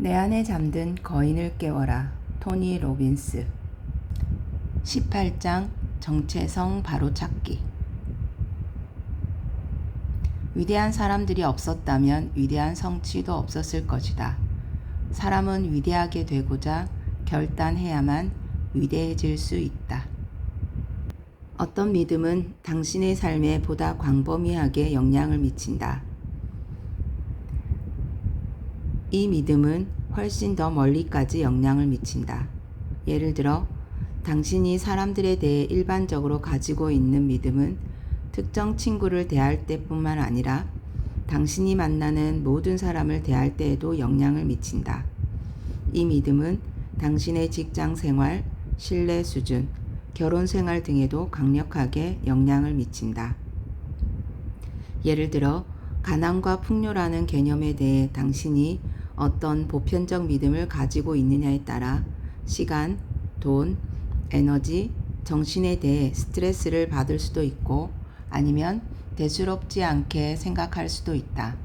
내 안에 잠든 거인을 깨워라. 토니 로빈스. 18장 정체성 바로찾기. 위대한 사람들이 없었다면 위대한 성취도 없었을 것이다. 사람은 위대하게 되고자 결단해야만 위대해질 수 있다. 어떤 믿음은 당신의 삶에 보다 광범위하게 영향을 미친다. 이 믿음은 훨씬 더 멀리까지 영향을 미친다. 예를 들어, 당신이 사람들에 대해 일반적으로 가지고 있는 믿음은 특정 친구를 대할 때뿐만 아니라 당신이 만나는 모든 사람을 대할 때에도 영향을 미친다. 이 믿음은 당신의 직장 생활, 신뢰 수준, 결혼 생활 등에도 강력하게 영향을 미친다. 예를 들어, 가난과 풍요라는 개념에 대해 당신이 어떤 보편적 믿음을 가지고 있느냐에 따라 시간, 돈, 에너지, 정신에 대해 스트레스를 받을 수도 있고 아니면 대수롭지 않게 생각할 수도 있다.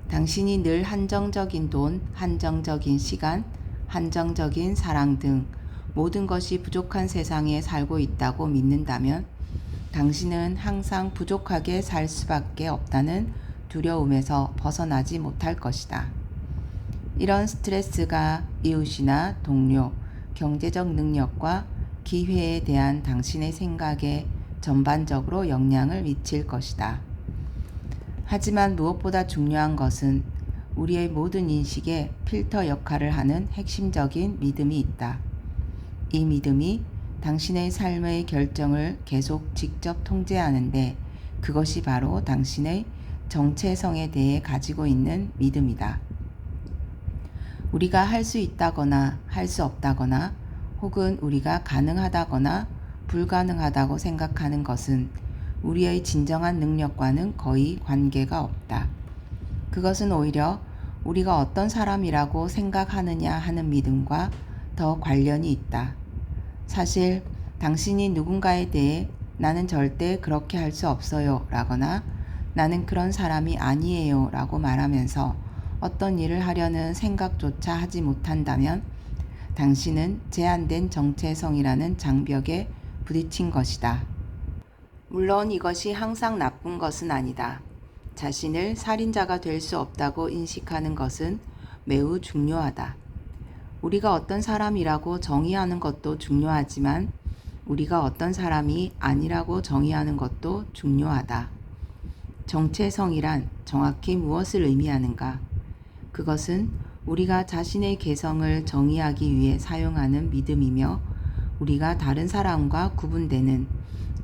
당신이 늘 한정적인 돈, 한정적인 시간, 한정적인 사랑 등 모든 것이 부족한 세상에 살고 있다고 믿는다면 당신은 항상 부족하게 살 수밖에 없다는 두려움에서 벗어나지 못할 것이다. 이런 스트레스가 이웃이나 동료, 경제적 능력과 기회에 대한 당신의 생각에 전반적으로 영향을 미칠 것이다. 하지만 무엇보다 중요한 것은 우리의 모든 인식에 필터 역할을 하는 핵심적인 믿음이 있다. 이 믿음이 당신의 삶의 결정을 계속 직접 통제하는데 그것이 바로 당신의 정체성에 대해 가지고 있는 믿음이다. 우리가 할 수 있다거나 할 수 없다거나 혹은 우리가 가능하다거나 불가능하다고 생각하는 것은 우리의 진정한 능력과는 거의 관계가 없다. 그것은 오히려 우리가 어떤 사람이라고 생각하느냐 하는 믿음과 더 관련이 있다. 사실 당신이 누군가에 대해 나는 절대 그렇게 할 수 없어요 라거나 나는 그런 사람이 아니에요 라고 말하면서 어떤 일을 하려는 생각조차 하지 못한다면 당신은 제한된 정체성이라는 장벽에 부딪힌 것이다. 물론 이것이 항상 나쁜 것은 아니다. 자신을 살인자가 될 수 없다고 인식하는 것은 매우 중요하다. 우리가 어떤 사람이라고 정의하는 것도 중요하지만 우리가 어떤 사람이 아니라고 정의하는 것도 중요하다. 정체성이란 정확히 무엇을 의미하는가? 그것은 우리가 자신의 개성을 정의하기 위해 사용하는 믿음이며 우리가 다른 사람과 구분되는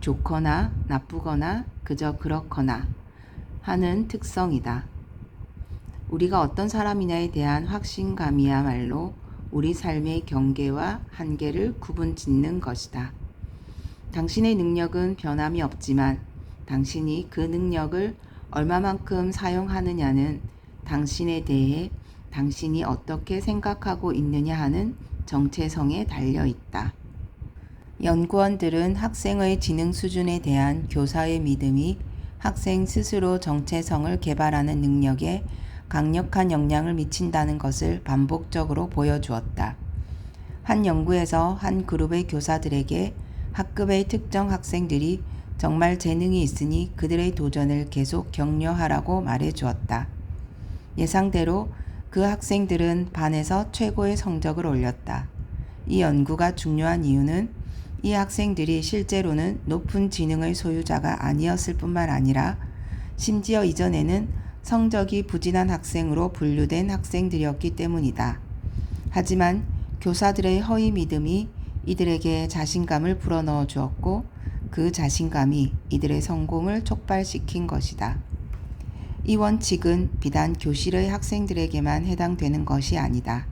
좋거나 나쁘거나 그저 그렇거나 하는 특성이다. 우리가 어떤 사람이냐에 대한 확신감이야말로 우리 삶의 경계와 한계를 구분짓는 것이다. 당신의 능력은 변함이 없지만 당신이 그 능력을 얼마만큼 사용하느냐는 당신에 대해 당신이 어떻게 생각하고 있느냐 하는 정체성에 달려 있다. 연구원들은 학생의 지능 수준에 대한 교사의 믿음이 학생 스스로 정체성을 개발하는 능력에 강력한 영향을 미친다는 것을 반복적으로 보여주었다. 한 연구에서 한 그룹의 교사들에게 학급의 특정 학생들이 정말 재능이 있으니 그들의 도전을 계속 격려하라고 말해주었다. 예상대로 그 학생들은 반에서 최고의 성적을 올렸다. 이 연구가 중요한 이유는 이 학생들이 실제로는 높은 지능의 소유자가 아니었을 뿐만 아니라 심지어 이전에는 성적이 부진한 학생으로 분류된 학생들이었기 때문이다. 하지만 교사들의 허위 믿음이 이들에게 자신감을 불어넣어 주었고 그 자신감이 이들의 성공을 촉발시킨 것이다. 이 원칙은 비단 교실의 학생들에게만 해당되는 것이 아니다.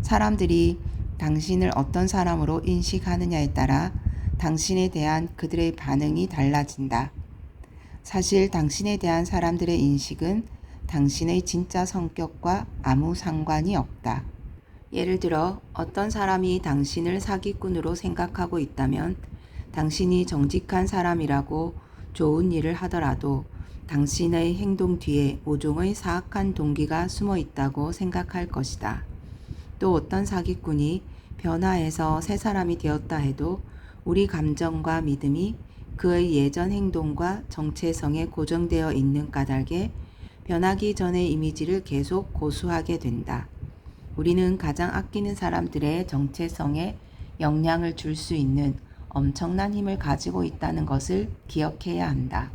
사람들이 당신을 어떤 사람으로 인식하느냐에 따라 당신에 대한 그들의 반응이 달라진다. 사실 당신에 대한 사람들의 인식은 당신의 진짜 성격과 아무 상관이 없다. 예를 들어 어떤 사람이 당신을 사기꾼으로 생각하고 있다면 당신이 정직한 사람이라고 좋은 일을 하더라도 당신의 행동 뒤에 모종의 사악한 동기가 숨어 있다고 생각할 것이다. 또 어떤 사기꾼이 변화해서 새 사람이 되었다 해도 우리 감정과 믿음이 그의 예전 행동과 정체성에 고정되어 있는 까닭에 변하기 전의 이미지를 계속 고수하게 된다. 우리는 가장 아끼는 사람들의 정체성에 영향을 줄 수 있는 엄청난 힘을 가지고 있다는 것을 기억해야 한다.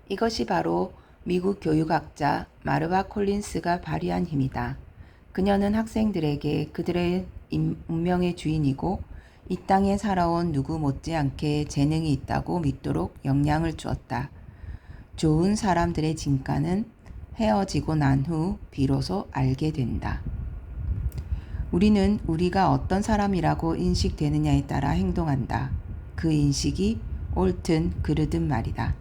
이것이 바로 미국 교육학자 마르바 콜린스가 발휘한 힘이다. 그녀는 학생들에게 그들의 운명의 주인이고 이 땅에 살아온 누구 못지않게 재능이 있다고 믿도록 영향을 주었다. 좋은 사람들의 진가는 헤어지고 난 후 비로소 알게 된다. 우리는 우리가 어떤 사람이라고 인식되느냐에 따라 행동한다. 그 인식이 옳든 그르든 말이다.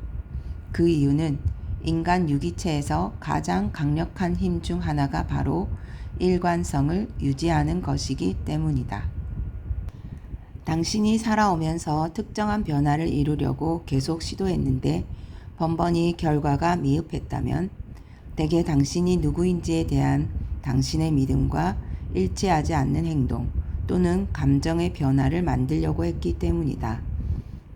그 이유는 인간 유기체에서 가장 강력한 힘 중 하나가 바로 일관성을 유지하는 것이기 때문이다. 당신이 살아오면서 특정한 변화를 이루려고 계속 시도했는데 번번이 결과가 미흡했다면 대개 당신이 누구인지에 대한 당신의 믿음과 일치하지 않는 행동 또는 감정의 변화를 만들려고 했기 때문이다.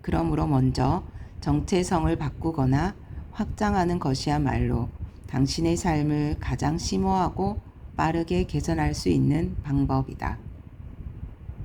그러므로 먼저 정체성을 바꾸거나 확장하는 것이야말로 당신의 삶을 가장 심오하고 빠르게 개선할 수 있는 방법이다.